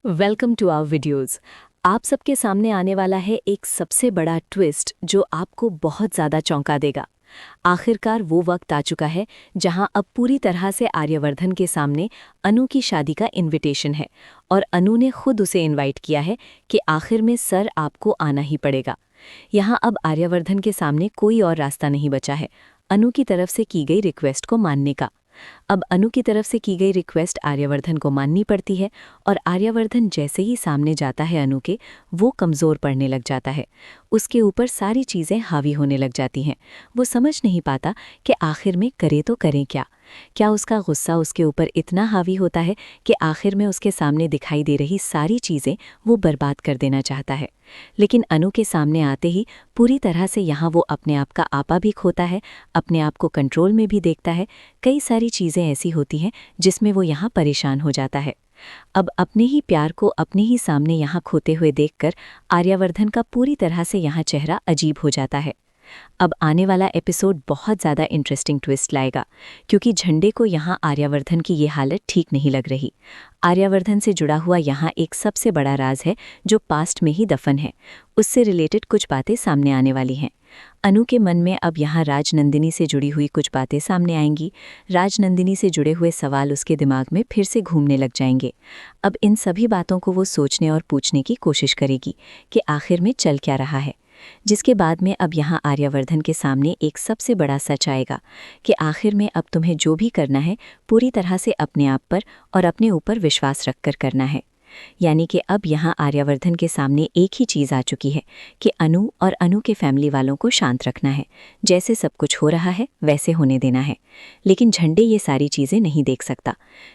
Welcome to our videos. आप सबके सामने आने वाला है एक सबसे बड़ा ट्विस्ट जो आपको बहुत ज़्यादा चौंका देगा। आखिरकार वो वक्त आ चुका है जहां अब पूरी तरह से आर्यवर्धन के सामने अनु की शादी का इनविटेशन है और अनु ने खुद उसे इनवाइट किया है कि आखिर में सर आपको आना ही पड़ेगा। यहां अब आर्यवर्धन के सामने कोई और रास्ता नहीं बचा है अनु की तरफ से की गई रिक्वेस्ट को मानने का। अब अनु की तरफ से की गई रिक्वेस्ट आर्यवर्धन को माननी पड़ती है और आर्यवर्धन जैसे ही सामने जाता है अनु के, वो कमज़ोर पड़ने लग जाता है। उसके ऊपर सारी चीज़ें हावी होने लग जाती हैं। वो समझ नहीं पाता कि आखिर में करे तो करें क्या। क्या उसका गुस्सा उसके ऊपर इतना हावी होता है कि आखिर में उसके सामने दिखाई दे रही सारी चीज़ें वो बर्बाद कर देना चाहता है। लेकिन अनु के सामने आते ही पूरी तरह से यहाँ वो अपने आप का आपा भी खोता है, अपने आप को कंट्रोल में भी देखता है। कई सारी चीज़ें ऐसी होती हैं जिसमें वो यहाँ परेशान हो जाता है। अब अपने ही प्यार को अपने ही सामने यहाँ खोते हुए देखकर आर्यवर्धन का पूरी तरह से यहाँ चेहरा अजीब हो जाता है। अब आने वाला एपिसोड बहुत ज़्यादा इंटरेस्टिंग ट्विस्ट लाएगा, क्योंकि झंडे को यहाँ आर्यवर्धन की ये हालत ठीक नहीं लग रही। आर्यवर्धन से जुड़ा हुआ यहाँ एक सबसे बड़ा राज है जो पास्ट में ही दफन है। उससे रिलेटेड कुछ बातें सामने आने वाली हैं। अनु के मन में अब यहाँ राजनंदिनी से जुड़ी हुई कुछ बातें सामने आएंगी। राजनंदिनी से जुड़े हुए सवाल उसके दिमाग में फिर से घूमने लग जाएंगे। अब इन सभी बातों को वो सोचने और पूछने की कोशिश करेगी कि आखिर में चल क्या रहा है। जिसके बाद में अब यहाँ आर्यवर्धन के सामने एक सबसे बड़ा सच आएगा कि आखिर में अब तुम्हें जो भी करना है पूरी तरह से अपने आप पर और अपने ऊपर विश्वास रखकर करना है। यानी कि अब यहाँ आर्यवर्धन के सामने एक ही चीज़ आ चुकी है कि अनु और अनु के फैमिली वालों को शांत रखना है। जैसे सब कुछ हो रहा है वैसे होने देना है। लेकिन झंडे ये सारी चीज़ें नहीं देख सकता।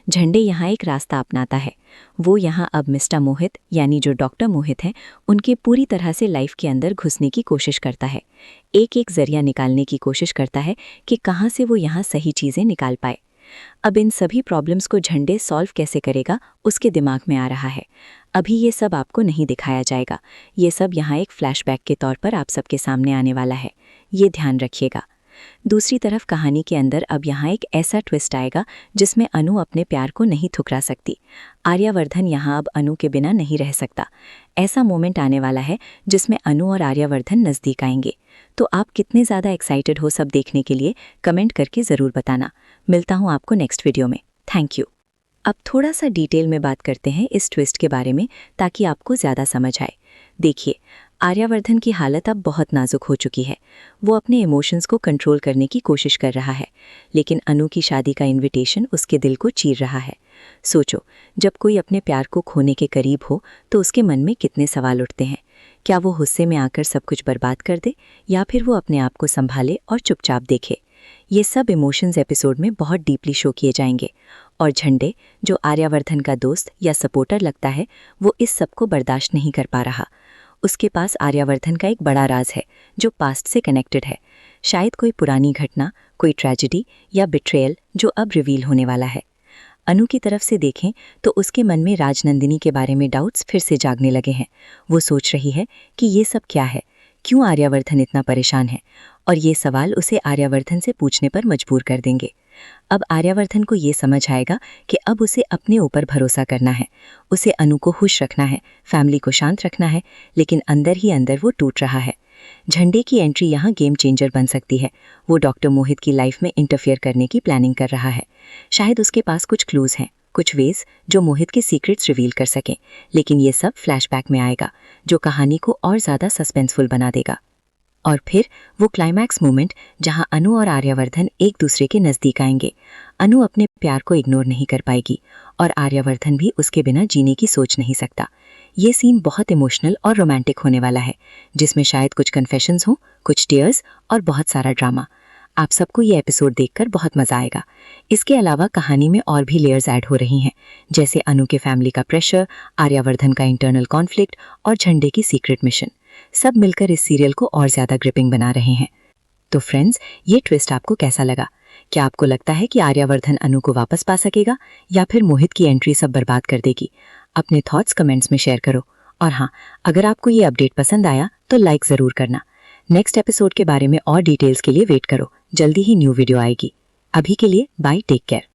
झंडे यहाँ एक रास्ता अपनाता है। वो यहाँ अब मिस्टर मोहित यानी जो डॉक्टर मोहित हैं उनके पूरी तरह से लाइफ के अंदर घुसने की कोशिश करता है। एक एक जरिया निकालने की कोशिश करता है कि कहाँ से वो यहाँ सही चीज़ें निकाल पाए। अब इन सभी प्रॉब्लम्स को झंडे सॉल्व कैसे करेगा उसके दिमाग में आ रहा है। अभी ये सब आपको नहीं दिखाया जाएगा। ये सब यहाँ एक फ्लैशबैक के तौर पर आप सबके सामने आने वाला है, ये ध्यान रखिएगा। दूसरी तरफ कहानी के अंदर अब यहाँ एक ऐसा ट्विस्ट आएगा जिसमें अनु अपने प्यार को नहीं ठुकरा सकती। आर्यवर्धन यहाँ अब अनु के बिना नहीं रह सकता। ऐसा मोमेंट आने वाला है जिसमें अनु और आर्यवर्धन नज़दीक आएंगे। तो आप कितने ज़्यादा एक्साइटेड हो सब देखने के लिए कमेंट करके ज़रूर बताना। मिलता हूँ आपको नेक्स्ट वीडियो में। Thank you. अब थोड़ा सा डिटेल में बात करते हैं इस ट्विस्ट के बारे में ताकि आपको ज़्यादा समझ आए। देखिए, आर्यवर्धन की हालत अब बहुत नाजुक हो चुकी है। वो अपने इमोशंस को कंट्रोल करने की कोशिश कर रहा है, लेकिन अनु की शादी का इनविटेशन उसके दिल को चीर रहा है। सोचो, जब कोई अपने प्यार को खोने के करीब हो तो उसके मन में कितने सवाल उठते हैं। क्या वो गुस्से में आकर सब कुछ बर्बाद कर दे या फिर वो अपने आप को संभाले और चुपचाप देखे। ये सब इमोशंस एपिसोड में बहुत डीपली शो किए जाएंगे और झंडे, जो आर्यवर्धन का दोस्त या सपोर्टर लगता है, वो इस सब को बर्दाश्त नहीं कर पा रहा। उसके पास आर्यवर्धन का एक बड़ा राज है जो पास्ट से कनेक्टेड है। शायद कोई पुरानी घटना, कोई ट्रेजेडी या बिट्रेयल जो अब रिवील होने वाला है। अनु की तरफ से देखें तो उसके मन में राजनंदिनी के बारे में डाउट्स फिर से जागने लगे हैं। वो सोच रही है कि ये सब क्या है, क्यों आर्यवर्धन इतना परेशान है, और ये सवाल उसे आर्यवर्धन से पूछने पर मजबूर कर देंगे। अब आर्यवर्धन को ये समझ आएगा कि अब उसे अपने ऊपर भरोसा करना है। उसे अनु को खुश रखना है, फैमिली को शांत रखना है, लेकिन अंदर ही अंदर वो टूट रहा है। झंडे की एंट्री यहाँ गेम चेंजर बन सकती है। वो डॉक्टर मोहित की लाइफ में इंटरफेयर करने की प्लानिंग कर रहा है। शायद उसके पास कुछ क्लूज हैं, कुछ वेज जो मोहित के सीक्रेट्स रिवील कर सकें। लेकिन ये सब फ्लैशबैक में आएगा जो कहानी को और ज़्यादा सस्पेंसफुल बना देगा। और फिर वो क्लाइमैक्स मोमेंट जहां अनु और आर्यवर्धन एक दूसरे के नज़दीक आएंगे। अनु अपने प्यार को इग्नोर नहीं कर पाएगी और आर्यवर्धन भी उसके बिना जीने की सोच नहीं सकता। ये सीन बहुत इमोशनल और रोमांटिक होने वाला है, जिसमें शायद कुछ कन्फेशंस हो, कुछ टीयर्स और बहुत सारा ड्रामा। आप सबको ये एपिसोड देखकर बहुत मज़ा आएगा। इसके अलावा कहानी में और भी लेयर्स ऐड हो रही हैं, जैसे अनु के फैमिली का प्रेशर, आर्यवर्धन का इंटरनल कॉन्फ्लिक्ट और झंडे की सीक्रेट मिशन। सब मिलकर इस सीरियल को और ज़्यादा ग्रिपिंग बना रहे हैं। तो फ्रेंड्स, ये ट्विस्ट आपको कैसा लगा? क्या आपको लगता है कि आर्यवर्धन अनु को वापस पा सकेगा या फिर मोहित की एंट्री सब बर्बाद कर देगी? अपने थॉट्स कमेंट्स में शेयर करो। और हाँ, अगर आपको ये अपडेट पसंद आया तो लाइक ज़रूर करना। नेक्स्ट एपिसोड के बारे में और डिटेल्स के लिए वेट करो, जल्दी ही न्यू वीडियो आएगी। अभी के लिए बाय, टेक केयर।